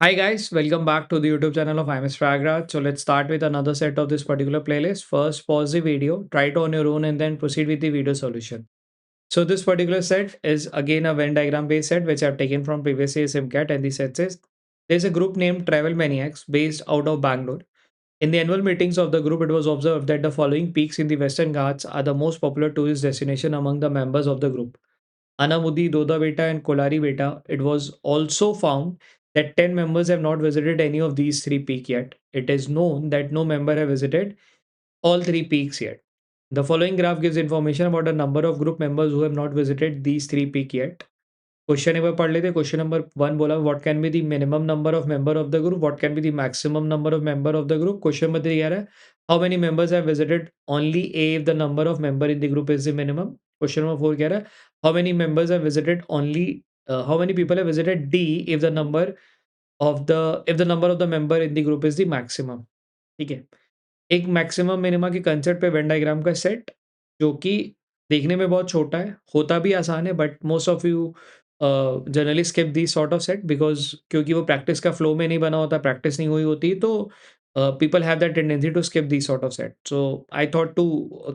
Hi guys, welcome back to the YouTube channel of IMS Fragrance. So let's start with another set of this particular playlist. First, pause the video, try it on your own, and then proceed with the video solution. So this particular set is again a Venn diagram based set which I've taken from previous year's SIMCAT, and the set says there's a group named Travel Maniacs based out of Bangalore. In the annual meetings of the group, it was observed that the following peaks in the Western Ghats are the most popular tourist destination among the members of the group. Anamudi, Dodabeta, and Kolari Beta. It was also found that 10 members have not visited any of these three peaks yet. It is known that no member have visited all three peaks yet. The following graph gives information about the number of group members who have not visited these three peaks yet. Question एक बार पढ़ लेते. Question number 1 बोला what can be the minimum number of member of the group, what can be the maximum number of member of the group. Question number 3 कह रहा है how many members have visited only A if the number of member in the group is the minimum. Question number 4 कह रहा है how many members have visited only how many people have visited D if the number of the member in the group is the maximum. ठीक है. एक maximum minima के concept पे Venn diagram का set जो कि देखने में बहुत छोटा है, होता भी आसान है, but most of you generally skip this sort of set because क्योंकि वो प्रैक्टिस का फ्लो में नहीं बना होता, प्रैक्टिस नहीं हुई होती, तो people have that tendency to skip this sort of set. So I thought to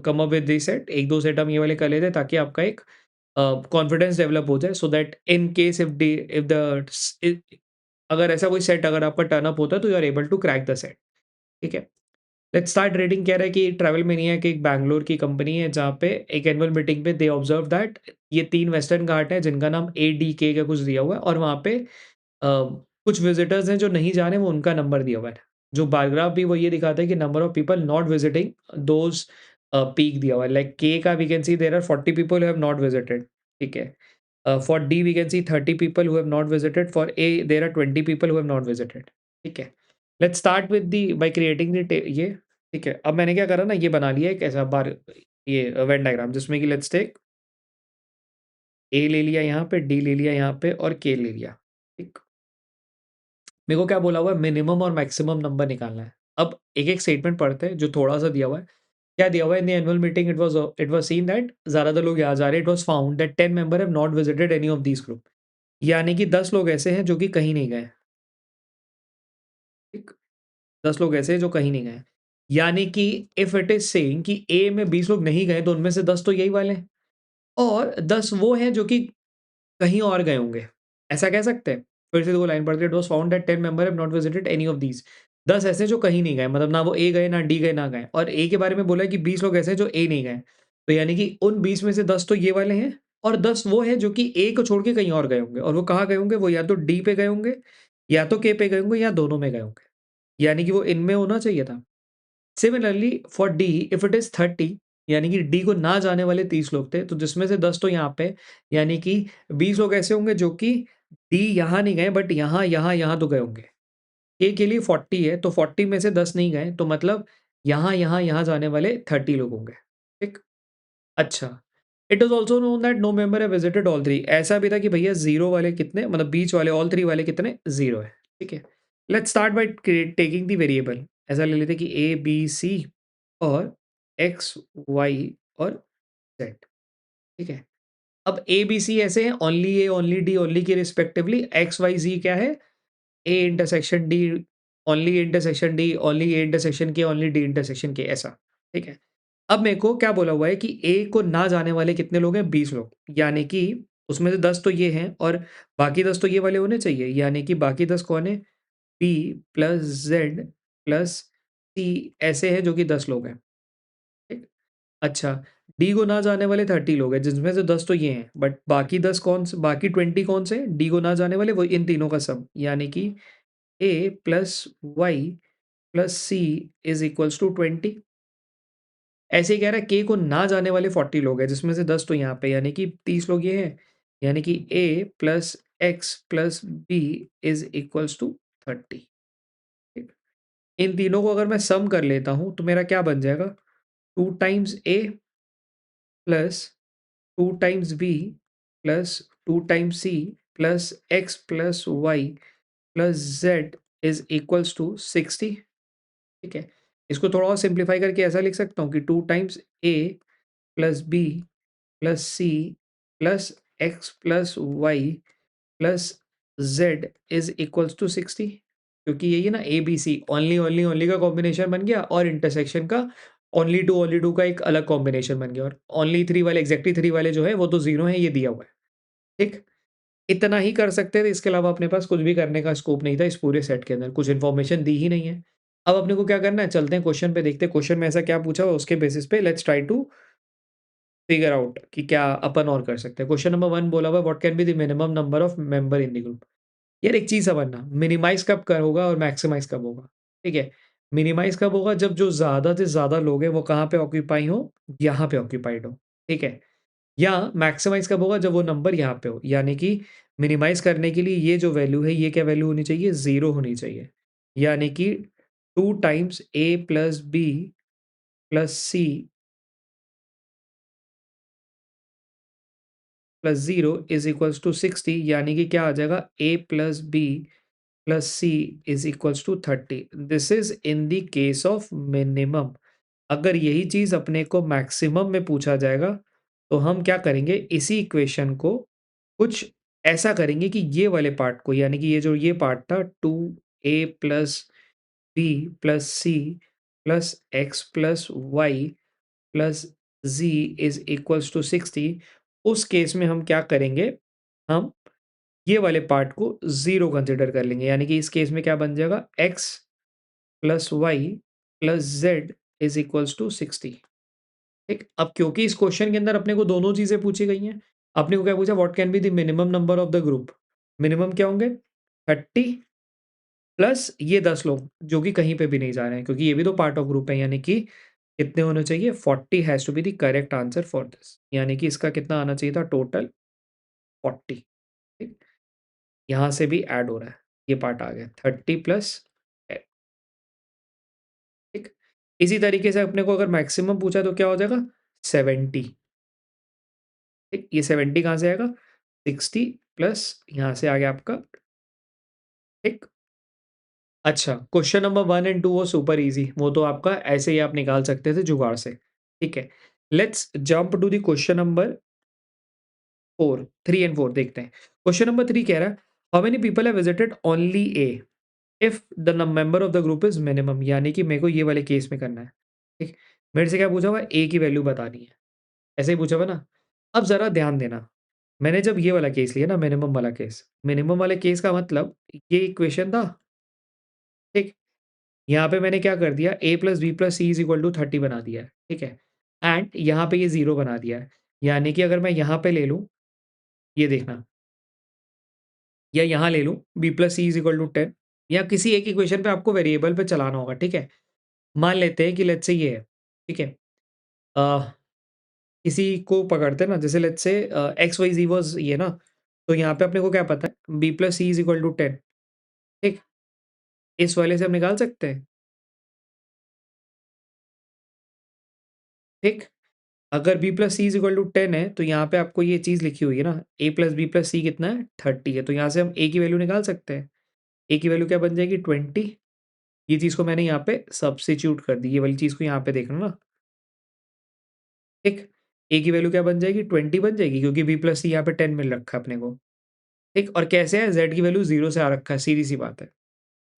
come up with this set. एक दो सेट हम ये वाले कर लेते ताकि आपका एक कॉन्फिडेंस डेवलप हो जाए, so that in case if the अगर ऐसा कोई सेट अगर आपका टर्न अप होता है तो you are able to crack the set. ठीक है. Let's start reading. कह रहा है कि ट्रैवल मेनिया की एक बैंगलोर की कंपनी है जहाँ पे एक एनुअल मीटिंग पे दे ऑब्जर्व दैट ये 3 वेस्टर्न घाट हैं जिनका नाम एडीके का कुछ दिया हुआ है, और वहाँ पे कुछ विजिटर्स हैं जो नहीं जा रहे, वो उनका नंबर दिया हुआ है. जो बार ग्राफ भी वो ये दिखाता है कि number of people not visiting those peak दिया हुआ है. लाइक के का we can see there are 40 people who have not visited. ठीक है. For D we can see 30 people who have not visited. For A there are 20 people who have not visited. ठीक है. Let's start with the by creating the ये. ठीक है. अब मैंने क्या करा ना, ये बना लिया एक ऐसा बार ये वेन डायग्राम जिसमें कि लेट्स टेक ए ले लिया यहाँ पे, डी ले लिया यहाँ पे, और के ले लिया. ठीक. मेरे को क्या बोला हुआ है, मिनिमम और मैक्सिमम नंबर निकालना है. अब एक-एक स्टेटमेंट पढ़ते हैं जो थोड़ा-सा दिया हुआ है. क्या दिया हुआ है, in the annual meeting it was seen that ज़्यादातर लोग यहाँ जा रहे हैं. It was found that 10 member have not visited any of these group. यानी कि 10 लोग ऐसे हैं जो कि कहीं नहीं गए. ठीक. 10 लोग ऐसे हैं जो कहीं नहीं गए. यानी कि इफ इट इज़ सेइंग कि ए में 20 लोग नहीं गए तो उनमें से 10 तो यही वाले हैं, और 10 वो हैं जो कि कहीं और गए होंगे. ऐसा कह सकते हैं? फिर से वो लाइन पढ़ते हैं. It was found that 10 member have not visited any of these. 10 ऐसे हैं जो कहीं नहीं गए, मतलब ना वो ए गए, ना डी गए, ना गए. और ए के बारे में बोला है कि 20 लोग ऐसे हैं जो ए नहीं गए. तो यानी कि उन 20 में से 10 तो ये वाले हैं, और 10 वो हैं जो कि ए को छोड़ के कहीं और गए होंगे. और वो कहाँ गए होंगे? वो या तो डी पे गए होंगे, या तो के पे गए होंगे, या दोनों में गए होंगे. यानी कि वो इनमें होना चाहिए था. Similarly for D if it is 30, यानी कि डी को ना जाने वाले 30 लोग थे, तो जिसमें से 10 तो यहाँ पे, यानी कि 20 लोग ऐसे होंगे जो कि डी यहाँ नहीं गए, बट यहाँ, यहाँ, यहाँ तो गए होंगे. ए के लिए 40 है, तो 40 में से 10 नहीं गए, तो मतलब यहाँ, यहाँ, यहाँ जाने वाले 30 लोग होंगे. ठीक. अच्छा. It is also known that no member have visited all 3. ऐसा भी था कि भैया 0 वाले कितने, मतलब बीच वाले ऑल 3 वाले कितने, 0 है. ठीक है. Let's start by taking the variable. ऐसा ले लेते हैं कि ए, बी, सी और एक्स, वाई और ज़ेड. ठीक है. अब ए, बी, सी ऐसे हैं, ओनली ए, ओनली डी, ओनली के रिस्पेक्टिवली. एक्स, वाई, ज़ी क्या है? A intersection D, only intersection D, only A intersection के, ओनली डी इंटरसेक्शन के, ऐसा. ठीक है. अब मेरे को क्या बोला हुआ है कि ए को ना जाने वाले कितने लोग हैं? 20 लोग. यानी कि उसमें से 10 तो ये हैं, और बाकी 10 तो ये वाले होने चाहिए. यानी कि बाकी 10 कौन है? पी प्लस जेड प्लस सी ऐसे हैं जो कि 10 लोग हैं. ठीक. अच्छा. डी को ना जाने वाले 30 लोग हैं, जिसमें से 10 तो ये हैं, बट बाकी 10 कौन से, बाकी 20 कौन से हैं? डी को ना जाने वाले, वो इन तीनों का सम. यानी कि a plus Y plus C is equals to 20. ऐसे ही कह रहा है के को ना जाने वाले 40 लोग हैं, जिसमें से 10 तो यहाँ पे, यानी कि 30 लोग ये हैं. यानी कि a plus x plus b is equals to 30. इन तीनों को अगर मैं सम कर लेता हूँ तो मेरा क्या बन जाएगा? 2 times A plus 2 times B plus 2 times C plus x plus Y plus Z is equals to 60. ठीक है. इसको थोड़ा और सिंप्लीफाई करके ऐसा लिख सकता हूँ कि 2 times A plus B plus C plus x plus Y plus Z is equals to 60 क्योंकि यही है ना एबीसी ओनली, ओनली, ओनली का कॉम्बिनेशन बन गया और इंटरसेक्शन का ओनली टू का एक अलग कॉम्बिनेशन बन गया और ओनली 3 वाले एक्जेक्टली 3 वाले जो है वो तो 0 है, ये दिया हुआ है। ठीक? इतना ही कर सकते थे, इसके अलावा अपने पास कुछ भी करने का स्कोप नहीं था इस पूरे सेट के अंदर, कुछ इन्फॉर्मेशन दी ही नहीं है। अब अपने को क्या करना है, चलते हैं क्वेश्चन पे देखते हैं क्वेश्चन में ऐसा क्या पूछा हुआ है, उसके बेसिस पे let's try to figure out कि क्या अपन और कर सकते हैं। क्वेश्चन नंबर 1 बोला हुआ है what can be the minimum number of member in the group. यार एक चीज़ समझना, मिनिमाइज़ कब होगा और मैक्सिमाइज़ कब होगा, ठीक है? मिनिमाइज़ कब होगा जब जो ज़्यादा से ज़्यादा लोग हैं वो कहाँ पे ऑक्यूपाई हो, यहाँ पे ऑक्यूपाइड हो, ठीक है? या मैक्सिमाइज़ कब होगा जब वो नंबर यहाँ पे हो, यानी कि मिनिमाइज़ करने के लिए ये जो वैल्यू है ये क्या वैल्यू होनी चाहिए? 0 होनी चाहिए। यानी कि 2 times a plus b plus c plus 0 is equals to 60 यानी कि क्या आ जाएगा a plus b plus c is equals to 30। This is in the case of minimum. अगर यही चीज़ अपने को मैक्सिमम में पूछा जाएगा, तो हम क्या करेंगे इसी इक्वेशन को कुछ ऐसा करेंगे कि ये वाले पार्ट को यानी कि ये जो ये पार्ट था 2a plus B plus C plus x plus Y plus z is equals to 60। उस केस में हम क्या करेंगे, हम ये वाले पार्ट को 0 कंसिडर कर लेंगे यानी कि इस केस में क्या बन जाएगा x plus Y plus Z is equals to 60। ठीक, अब क्योंकि इस क्वेश्चन के अंदर अपने को दोनों चीजें पूछी गई हैं, आपने को क्या पूछा what can be the minimum number of the group. Minimum क्या होंगे 30 प्लस ये 10 लोग जो कि कहीं पे भी नहीं जा रहे हैं क्योंकि ये भी तो पार्ट ऑफ ग्रुप है यानी कि कितने होने चाहिए 40 has to be the correct answer for this यानी कि इसका कितना आना चाहिए था टोटल 40। ठीक, यहाँ से भी ऐड हो रहा है, ये पार्ट आ गया 30 प्लस। ठीक, इसी तरीके से अपने को अगर मैक्सिमम पूछा तो क्या हो जाएगा 70। ठीक, ये 70 कहाँ से आएगा 60 प्लस यहाँ से आ गया आपका। ठीक, अच्छा क्वेश्चन नंबर 1 एंड 2 वो सुपर ईज़ी, वो तो आपका ऐसे ही आप निकाल सकते थे जुगाड़ से। ठीक है, let's jump to the question number 4, 3 and 4 देखते हैं। क्वेश्चन नंबर 3 कह रहा है how many people have visited only A if the member of the group is minimum, यानी कि मेरे को ये वाले केस में करना है। ठीक, मेरे से क्या पूछा हुआ है ए की वैल्यू बतानी है, ऐसे ही पूछा हुआ ना। अब जरा ध्यान देना, मैंने जब ये वाला केस लिया ना मिनिमम वाले केस का मतलब ये इक्वेशन था। ठीक, यहाँ पे मैंने क्या कर दिया a plus B plus C is equal to 30 बना दिया है, ठीक है? एंड यहाँ पे ये 0 बना दिया है, यानी कि अगर मैं यहाँ पे ले लूँ, ये देखना, या यहाँ ले लूँ B plus C is equal to 10 या किसी एक इक्वेशन पे आपको वेरिएबल पे चलाना होगा, ठीक है? मान लेते हैं कि लेट्स से ये है, ठीक है? अ, किसी को पकड़ते हैं ना, जैसे let's say x Y Zee was ये ना, तो यहाँ पे अपने को क्या पता है B plus C is equal to 10। ठीक? इस वाले से हम निकाल सकते हैं, ठीक? अगर b plus C is equal to 10 है, तो यहाँ पे आपको ये चीज़ लिखी हुई है ना, a प्लस बी प्लस सी कितना है 30 है, तो यहाँ से हम a की वैल्यू निकाल सकते हैं। a की वैल्यू क्या बन जाएगी 20। ये चीज़ को मैंने यहाँ पे सब्स्टिट्यूट कर दी, ये वाली चीज़ को यहाँ पे देखना ना, ठीक? a की वैल्यू क्या बन जाएगी 20 बन जाएगी क्योंकि b प्लस सी यहाँ पे 10 मिल रखा है अपने को, ठीक? और कैसे है z की वैल्यू 0 से आ रखा है, सीधी-सी बात है।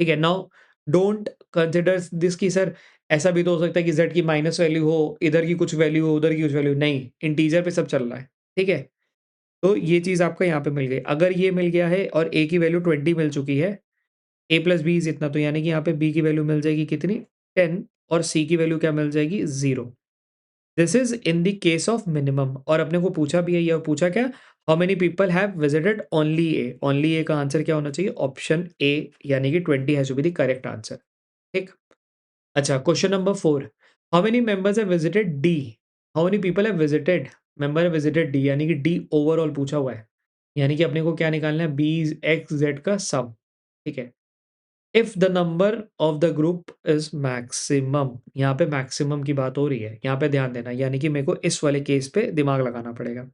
ठीक है, नाउ डोंट कंसिडर दिस कि सर ऐसा भी तो हो सकता है कि z की माइनस वैल्यू हो, इधर की कुछ वैल्यू हो, उधर की कुछ वैल्यू नहीं, इंटीजर पे सब चल रहा है, ठीक है? तो ये चीज़ आपका यहाँ पे मिल गई। अगर ये मिल गया है और a की वैल्यू 20 मिल चुकी है, a प्लस बी इज़ इतना, तो यानी कि यहाँ पे b की वैल्यू मिल जाएगी कितनी 10 और c की वैल्यू क्या मिल जाएगी 0। This is in the case of minimum और अपने को पूछा भी है ये और पूछा क्या how many people have visited only A का आंसर क्या होना चाहिए ऑप्शन ए यानी कि 20 has to be the correct answer. ठीक? अच्छा question number 4 how many members have visited D, how many people have visited member have visited D यानी कि डी ओवरऑल पूछा हुआ है। यानी कि अपने को क्या निकालना है बी एक्स जेड का सम। ठीक है, if the number of the group is maximum, यहाँ पे मैक्सिमम की बात हो रही है, यहाँ पे ध्यान देना, यानी कि मेरे को इस वाले केस पे दिमाग लगाना पड़ेगा।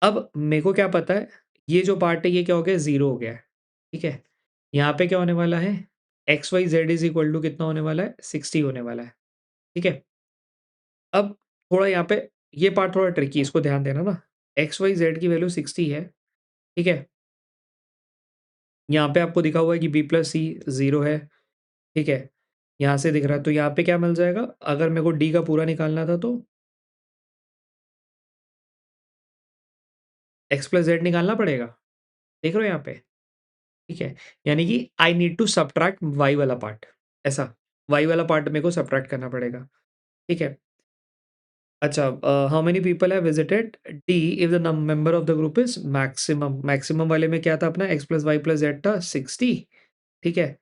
अब मेरे को क्या पता है, ये जो पार्ट है ये क्या हो गया 0 हो गया है। ठीक है, यहाँ पे क्या होने वाला है X Y Z is equal to कितना होने वाला है 60 होने वाला है। ठीक है, अब थोड़ा यहाँ पे ये पार्ट थोड़ा ट्रिकी है, इसको ध्यान देना ना। एक्स वाई जेड की वैल्यू 60 है, ठीक है? यहाँ पे आपको दिखा हुआ है कि बी प्लस सी 0 है, ठीक है? यहाँ से दिख रहा है, तो यहाँ पे क्या मिल जाएगा? अगर मेरे को डी का पूरा निकालना था तो एक्स प्लस ज़ेड निकालना पड़ेगा, देख रहे हो यहाँ पे? ठीक है, यानी कि I need to subtract Y वाला पार्ट, ऐसा। वाई वाला पार्ट मेरे को सबट्रैक्ट करना पड़ेगा, ठीक है? अच्छा how many people have visited D if the member of the group is maximum. Maximum वाले में क्या था अपना X plus Y plus Z था 60, ठीक है?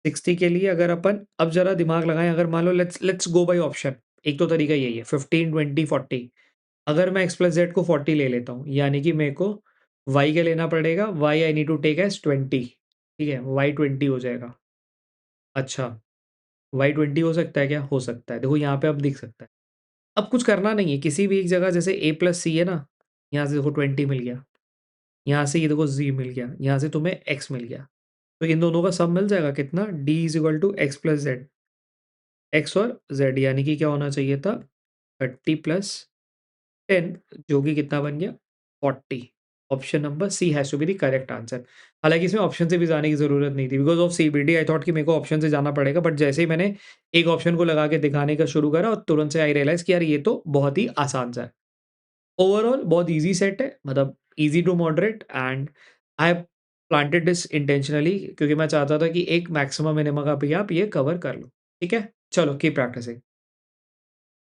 60 के लिए अगर अपन अब जरा दिमाग लगाएं, अगर मान लो let's let's go by option. एक तो तरीका यही है 15 20 40। अगर मैं एक्स प्लस जेड को 40 ले लेता हूँ, यानी कि मेरे को वाई का लेना पड़ेगा, Y I need to take as 20, ठीक है? वाई 20 हो जाएगा। अच्छा, वाई 20 हो सकता है क्या? हो सकता है, देखो यहाँ पे अब दिख सकता है। अब कुछ करना नहीं है, किसी भी एक जगह जैसे ए प्लस सी है ना, यहाँ से देखो 20 मिल गया, यहाँ से ये देखो जी मिल गया, यहाँ से तुम्हें एक्स मिल गया। तो इन दोनों का सम मिल जाएगा कितना? D is equal to X plus Z, X और जेड, यानी कि क्या होना चाहिए था 30 प्लस 10, जो कि कितना बन गया 40। Option number C has to be the correct answer. हालाँकि इसमें ऑप्शन से भी जाने की ज़रूरत नहीं थी, because of CBD I thought कि मेरे को ऑप्शन से जाना पड़ेगा, बट जैसे ही मैंने एक ऑप्शन को लगा के दिखाने का शुरू करा और तुरंत से आई रियलाइज़ कि यार ये तो बहुत ही आसान सा है। ओवरऑल बहुत ईज़ी सेट है, मतलब easy to moderate, and I have planted this intentionally, क्योंकि मैं चाहता था कि एक मैक्सिमम मिनिमम का भी आप ये कवर कर लो। ठीक है? चलो कीप प्रैक्टिसिंग।